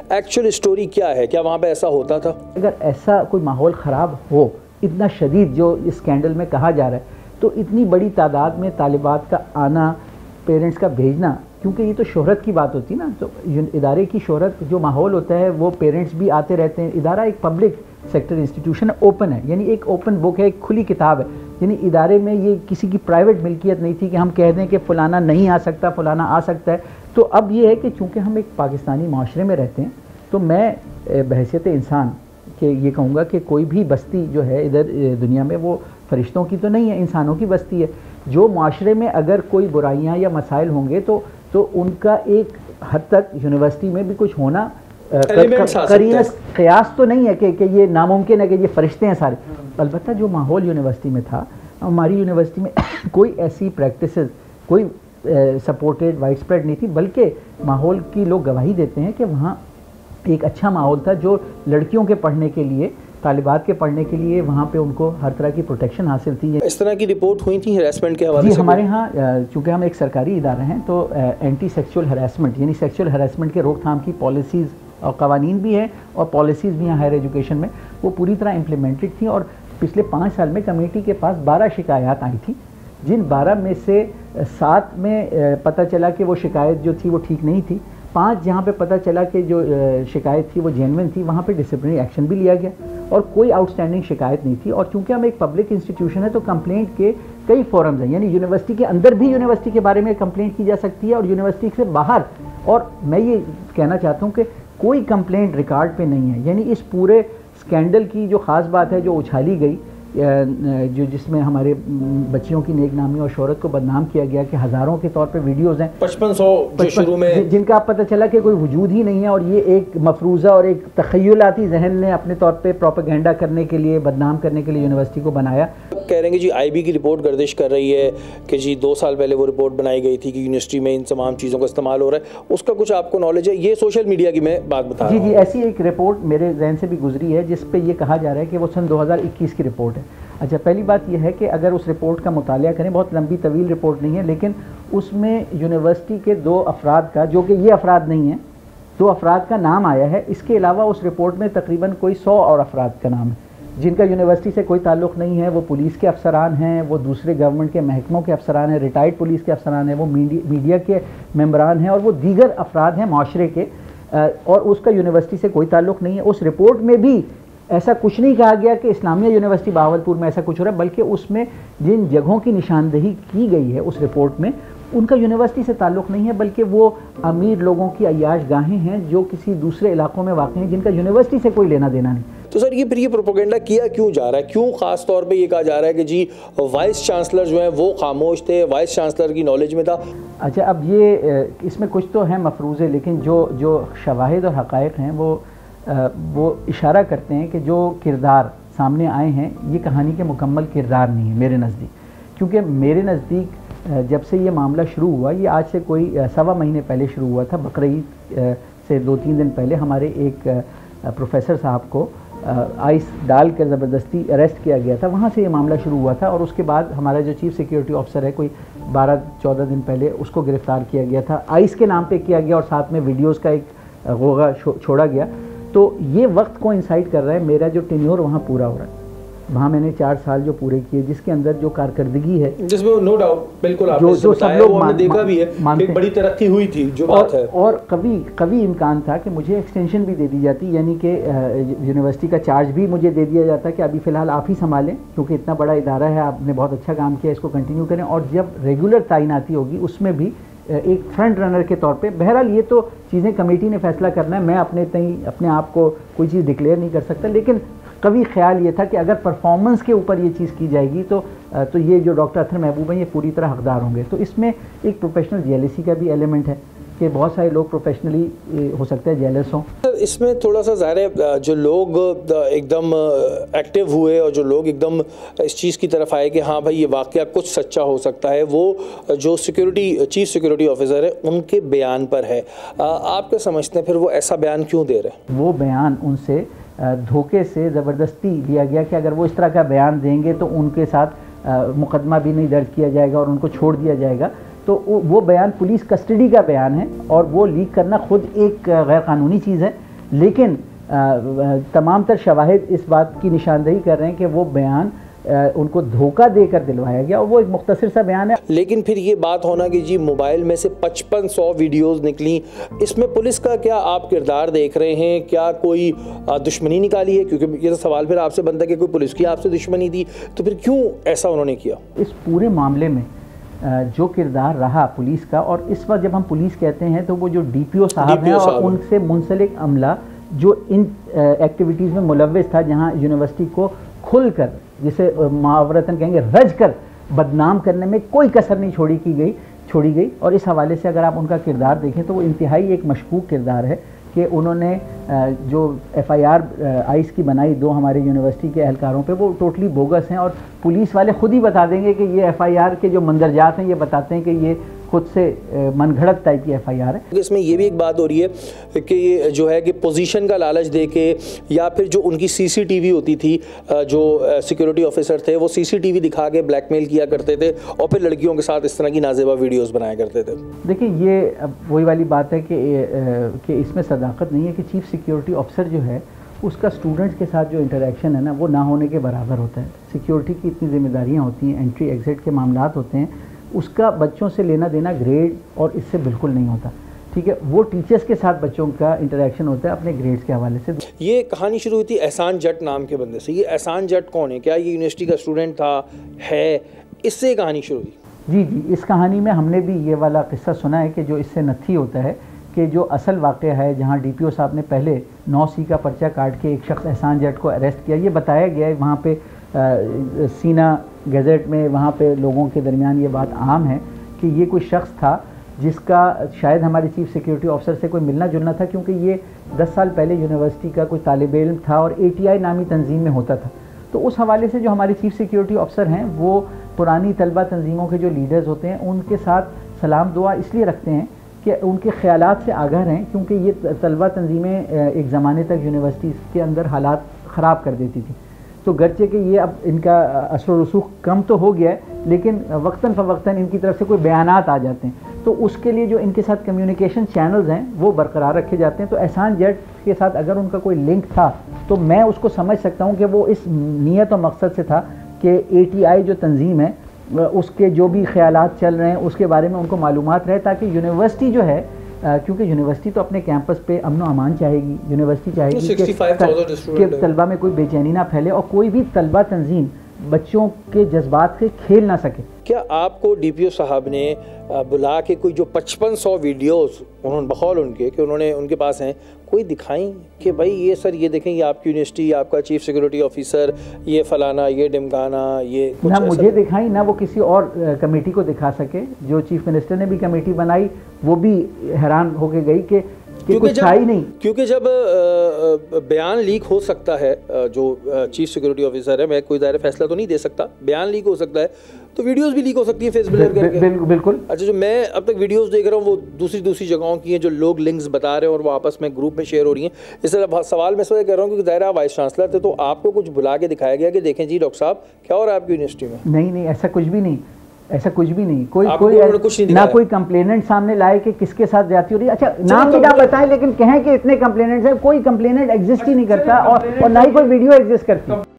Actual story क्या है, क्या वहाँ पे ऐसा होता था? अगर ऐसा कोई माहौल ख़राब हो, इतना शदीद जो इस स्कैंडल में कहा जा रहा है, तो इतनी बड़ी तादाद में तालिबात का आना, पेरेंट्स का भेजना, क्योंकि ये तो शोहरत की बात होती है ना, तो इदारे की शोहरत जो माहौल होता है वो पेरेंट्स भी आते रहते हैं। इदारा एक पब्लिक सेक्टर इंस्टीट्यूशन ओपन है, यानी एक ओपन बुक है, एक खुली किताब है। यानी इदारे में ये किसी की प्राइवेट मिल्कियत नहीं थी कि हम कह दें कि फ़लाना नहीं आ सकता, फ़लाना आ सकता है। तो अब ये है कि चूँकि हम एक पाकिस्तानी माशरे में रहते हैं, तो मैं बहैसियत इंसान कि ये कहूँगा कि कोई भी बस्ती जो है इधर दुनिया में वो फरिश्तों की तो नहीं है, इंसानों की बस्ती है। जो माशरे में अगर कोई बुराइयाँ या मसाइल होंगे तो उनका एक हद तक यूनिवर्सिटी में भी कुछ होना करीना क़यास तो नहीं है कि ये नामुमकिन है कि ये फरिश्ते हैं सारे। अलबत्ता जो माहौल यूनिवर्सिटी में था, हमारी यूनिवर्सिटी में कोई ऐसी प्रैक्टिसेस कोई सपोर्टेड वाइड स्प्रेड नहीं थी, बल्कि माहौल की लोग गवाही देते हैं कि वहाँ एक अच्छा माहौल था जो लड़कियों के पढ़ने के लिए, तालिबात के पढ़ने के लिए वहाँ पे उनको हर तरह की प्रोटेक्शन हासिल थी। इस तरह की रिपोर्ट हुई थी हरासमेंट के हवाले से? हमारे यहाँ चूँकि हम एक सरकारी इदारा हैं तो एंटी सेक्सुअल हरासमेंट यानी सेक्सुअल हरासमेंट के रोकथाम की पॉलिसीज़ और कवानीन भी हैं और पॉलिसीज़ भी हैं हायर एजुकेशन में, वो पूरी तरह इम्प्लीमेंटेड थी। और पिछले 5 साल में कमेटी के पास 12 शिकायत आई थी, जिन 12 में से 7 में पता चला कि वो शिकायत जो थी वो ठीक नहीं थी। 5 जहाँ पे पता चला कि जो शिकायत थी वो जेन्युइन थी, वहाँ पे डिसिप्लिनरी एक्शन भी लिया गया और कोई आउटस्टैंडिंग शिकायत नहीं थी। और चूँकि हम एक पब्लिक इंस्टीट्यूशन है तो कंप्लेंट के कई फोरम्स हैं, यानी यूनिवर्सिटी के अंदर भी यूनिवर्सिटी के बारे में कंप्लेंट की जा सकती है और यूनिवर्सिटी से बाहर। और मैं ये कहना चाहता हूँ कि कोई कंप्लेंट रिकॉर्ड पे नहीं है। यानी इस पूरे स्कैंडल की जो ख़ास बात है जो उछाली गई, जो जिसमें हमारे बच्चियों की नेकनामी और शोहरत को बदनाम किया गया कि हज़ारों के तौर पे वीडियोज़ हैं 5500 शुरू में, जिनका पता चला कि कोई वजूद ही नहीं है और ये एक मफरूज़ा और एक तख़य्युलाती जहन ने अपने तौर पे प्रोपेगेंडा करने के लिए, बदनाम करने के लिए यूनिवर्सिटी को बनाया। कह रहे हैं कि जी IB की रिपोर्ट गर्दिश कर रही है कि जी 2 साल पहले वो रिपोर्ट बनाई गई थी कि यूनिवर्सिटी में इन तमाम चीज़ों का इस्तेमाल हो रहा है, उसका कुछ आपको नॉलेज है? ये सोशल मीडिया की मैं बात बता रहा हूं। जी, ऐसी एक रिपोर्ट मेरे जहन से भी गुजरी है जिस पे ये कहा जा रहा है कि वो सन 2021 की रिपोर्ट है। अच्छा, पहली बात यह है कि अगर उस रिपोर्ट का मुतालिया करें, बहुत लंबी तवील रिपोर्ट नहीं है, लेकिन उसमें यूनिवर्सिटी के 2 अफराद का, जो कि ये अफराद नहीं हैं, 2 अफराद का नाम आया है। इसके अलावा उस रिपोर्ट में तकरीबन कोई 100 और अफराद का नाम है जिनका यूनिवर्सिटी से कोई ताल्लुक़ नहीं है। वो पुलिस के अफसरान हैं, वो दूसरे गवर्नमेंट के महकमों के अफसरान हैं, रिटायर्ड पुलिस के अफसरान हैं, वो मीडिया के मेंबरान हैं और वो दीगर अफराद हैं माशरे के, और उसका यूनिवर्सिटी से कोई ताल्लुक़ नहीं है। उस रिपोर्ट में भी ऐसा कुछ नहीं कहा गया कि इस्लामिया यूनिवर्सिटी बहावलपुर में ऐसा कुछ हो रहा है, बल्कि उसमें जिन जगहों की निशानदेही की गई है उस रिपोर्ट में, उनका यूनिवर्सिटी से ताल्लुक़ नहीं है, बल्कि वो अमीर लोगों की अय्याश गाहें हैं जो किसी दूसरे इलाकों में वाक़ हैं, जिनका यूनिवर्सिटी से कोई लेना देना नहीं। तो सर ये फिर ये प्रोपेगेंडा किया क्यों जा रहा है? क्यों ख़ास तौर पे ये कहा जा रहा है कि जी वाइस चांसलर जो हैं वो खामोश थे, वाइस चांसलर की नॉलेज में था? अच्छा, अब ये इसमें कुछ तो है मफरूज़े, लेकिन जो शवाहिद और हक़ाइक़ हैं वो इशारा करते हैं कि जो किरदार सामने आए हैं ये कहानी के मुकम्मल किरदार नहीं है मेरे नज़दीक। क्योंकि मेरे नज़दीक जब से ये मामला शुरू हुआ, ये आज से कोई 1.25 महीने पहले शुरू हुआ था। बकरीद से 2-3 दिन पहले हमारे एक प्रोफेसर साहब को आइस डाल कर ज़बरदस्ती अरेस्ट किया गया था, वहाँ से ये मामला शुरू हुआ था। और उसके बाद हमारा जो चीफ़ सिक्योरिटी ऑफिसर है, कोई 12-14 दिन पहले उसको गिरफ़्तार किया गया था, आइस के नाम पे किया गया और साथ में वीडियोज़ का एक गोगा छोड़ा गया। तो ये वक्त को इंसाइट कर रहा है मेरा जो टेन्योर वहाँ पूरा हो रहा है। वहाँ मैंने 4 साल जो पूरे किए, जिसके अंदर जो कारकर्दगी है, जिसमें नो डाउट बिल्कुल आपने जो सब लोग हमने देखा भी है, एक बड़ी तरक्की हुई थी जो बात है। और कभी इम्कान था कि मुझे एक्सटेंशन भी दे दी जाती, यानी कि यूनिवर्सिटी का चार्ज भी मुझे दे दिया जाता कि अभी फ़िलहाल आप ही संभालें, क्योंकि इतना बड़ा इदारा है, आपने बहुत अच्छा काम किया, इसको कंटिन्यू करें। और जब रेगुलर तैनाती होगी उसमें भी एक फ्रंट रनर के तौर पे। बहरहाल ये तो चीज़ें कमेटी ने फैसला करना है, मैं अपने आप को कोई चीज़ डिक्लेयर नहीं कर सकता। लेकिन कभी ख्याल ये था कि अगर परफॉर्मेंस के ऊपर ये चीज़ की जाएगी तो ये जो डॉक्टर अतहर महबूब हैं ये पूरी तरह हकदार होंगे। तो इसमें एक प्रोफेशनल जेलसी का भी एलिमेंट है कि बहुत सारे लोग प्रोफेशनली हो सकता है जेलस हों। इसमें थोड़ा सा ज़ाहिर है जो लोग एकदम एक्टिव हुए और जो लोग एकदम इस चीज़ की तरफ आए कि हाँ भाई ये वाक़या कुछ सच्चा हो सकता है, वो जो चीफ सिक्योरिटी ऑफिसर है उनके बयान पर है। आप क्या समझते हैं फिर वो ऐसा बयान क्यों दे रहे हैं? वो बयान उनसे धोखे से ज़बरदस्ती लिया गया कि अगर वो इस तरह का बयान देंगे तो उनके साथ मुकदमा भी नहीं दर्ज किया जाएगा और उनको छोड़ दिया जाएगा। तो वो बयान पुलिस कस्टडी का बयान है और वो लीक करना खुद एक गैर कानूनी चीज़ है। लेकिन तमाम तर शवाहिद इस बात की निशानदेही कर रहे हैं कि वो बयान उनको धोखा देकर दिलवाया गया, और वो एक मुख्तसर सा बयान है। लेकिन फिर ये बात होना कि जी मोबाइल में से 5500 वीडियोस निकली, इसमें पुलिस का क्या आप किरदार देख रहे हैं? क्या कोई दुश्मनी निकाली है? क्योंकि ये तो सवाल फिर आपसे बनता है कि कोई पुलिस की आपसे दुश्मनी थी, तो फिर क्यों ऐसा उन्होंने किया? इस पूरे मामले में जो किरदार रहा पुलिस का, और इस वक्त जब हम पुलिस कहते हैं तो वो जो DPO साहब हैं और उनसे मुंसलिक अमला जो इन एक्टिविटीज़ में मुलव्विस था, जहाँ यूनिवर्सिटी को खुलकर, जिसे मुहावरतन कहेंगे रज कर बदनाम करने में कोई कसर नहीं छोड़ी गई। और इस हवाले से अगर आप उनका किरदार देखें तो वो इंतहाई एक मशकूक किरदार है कि उन्होंने जो FIR आइस की बनाई 2 हमारे यूनिवर्सिटी के एहलकारों पे, वो टोटली बोगस हैं, और पुलिस वाले खुद ही बता देंगे कि ये FIR के जो मंदरजात हैं ये बताते हैं कि ये खुद से मनगढ़ंत टाइप की FIR है। इसमें ये भी एक बात हो रही है कि ये जो है कि पोजीशन का लालच देके, या फिर जो उनकी CCTV होती थी, जो सिक्योरिटी ऑफिसर थे वो CCTV दिखा के ब्लैकमेल किया करते थे और फिर लड़कियों के साथ इस तरह की नाजेबा वीडियोस बनाया करते थे। देखिए, ये अब वही वाली बात है कि इसमें सदाकत नहीं है कि चीफ सिक्योरिटी ऑफिसर जो है उसका स्टूडेंट्स के साथ जो इंटरेक्शन है ना, वो ना होने के बराबर होता है। सिक्योरिटी की इतनी जिम्मेदारियाँ होती हैं, एंट्री एग्जिट के मामलात होते हैं, उसका बच्चों से लेना देना ग्रेड और इससे बिल्कुल नहीं होता। ठीक है, वो टीचर्स के साथ बच्चों का इंटरेक्शन होता है अपने ग्रेड्स के हवाले से। ये कहानी शुरू हुई थी एहसान जट नाम के बंदे से। ये एहसान जट कौन है? क्या ये यूनिवर्सिटी का स्टूडेंट था? है? इससे कहानी शुरू हुई? जी, इस कहानी में हमने भी ये वाला किस्सा सुना है कि जो इससे नथी होता है कि जो असल वाक़या है, जहाँ DPO साहब ने पहले 9C का पर्चा काट के एक शख्स एहसान जट को अरेस्ट किया, ये बताया गया है वहाँ पे सीना गज़ेट में, वहाँ पे लोगों के दरमियान ये बात आम है कि ये कोई शख्स था जिसका शायद हमारे चीफ सिक्योरिटी ऑफिसर से कोई मिलना जुलना था, क्योंकि ये 10 साल पहले यूनिवर्सिटी का कोई तालिब इल्म था और ATI नामी तंजीम में होता था। तो उस हवाले से जो हमारे चीफ सिक्योरिटी ऑफिसर हैं वो पुरानी तलबा तंजीमों के जो लीडर्स होते हैं उनके साथ सलाम दुआ इसलिए रखते हैं कि उनके ख्यालात से आगाह रहें, क्योंकि ये तलबा तंजीमें एक ज़माने तक यूनिवर्सिटी के अंदर हालात ख़राब कर देती थी। तो गर्चे कि ये अब इनका असर रसूख कम तो हो गया है, लेकिन वक्तन फ़वक्तन इनकी तरफ से कोई बयानात आ जाते हैं, तो उसके लिए जो इनके साथ कम्युनिकेशन चैनल्स हैं वो बरकरार रखे जाते हैं। तो एहसान जट के साथ अगर उनका कोई लिंक था तो मैं उसको समझ सकता हूँ कि वो इस नीयत और मकसद से था कि ATI जो तंजीम है उसके जो भी ख्यालात चल रहे हैं उसके बारे में उनको मालूमात रहे, ताकि यूनिवर्सिटी जो है, क्योंकि यूनिवर्सिटी तो अपने कैंपस पे अमन व अमान चाहेगी, यूनिवर्सिटी चाहेगी कि तलबा में कोई बेचैनी ना फैले और कोई भी तलबा तंजीम बच्चों के जज्बात से खेल ना सके। क्या आपको DPO साहब ने बुला के कोई जो 5500 वीडियोस उन्होंने बखौल उनके कि उन्होंने उनके पास हैं, कोई दिखाई कि भाई ये सर ये देखें, ये आपकी यूनिवर्सिटी, आपका चीफ सिक्योरिटी ऑफिसर, ये फलाना, ये डिमकाना, ये कुछ ना मुझे दिखाई ना वो किसी और कमेटी को दिखा सके। जो चीफ मिनिस्टर ने भी कमेटी बनाई वो भी हैरान होके गई कि क्योंकि जब बयान लीक हो सकता है, जो चीफ सिक्योरिटी ऑफिसर है, मैं कोई दायरा फैसला तो नहीं दे सकता, बयान लीक हो सकता है, तो वीडियोस भी लीक हो सकती है फेसबुक करके। बिल्कुल। अच्छा, जो मैं अब तक वीडियोस देख रहा हूँ वो दूसरी जगहों की हैं, जो लोग लिंक्स बता रहे हैं और वो आपस में ग्रुप में शेयर हो रही हैं। इसलिए सवाल मैं इसलिए कर रहा हूँ क्योंकि दायरा वाइस चांसलर थे, तो आपको कुछ बुला के दिखाया गया कि देखें जी डॉक्टर साहब क्या हो रहा है आपकी यूनिवर्सिटी में? नहीं, ऐसा कुछ भी नहीं, कोई ना कोई कंप्लेनेंट सामने लाए कि किसके साथ ज्यादती हो रही है। अच्छा, नाम भी ना बताएं लेकिन कहें कि इतने कंप्लेनेंट्स हैं, कोई कंप्लेनेंट एग्जिस्ट ही नहीं करता और ना ही कोई वीडियो एग्जिस्ट करती।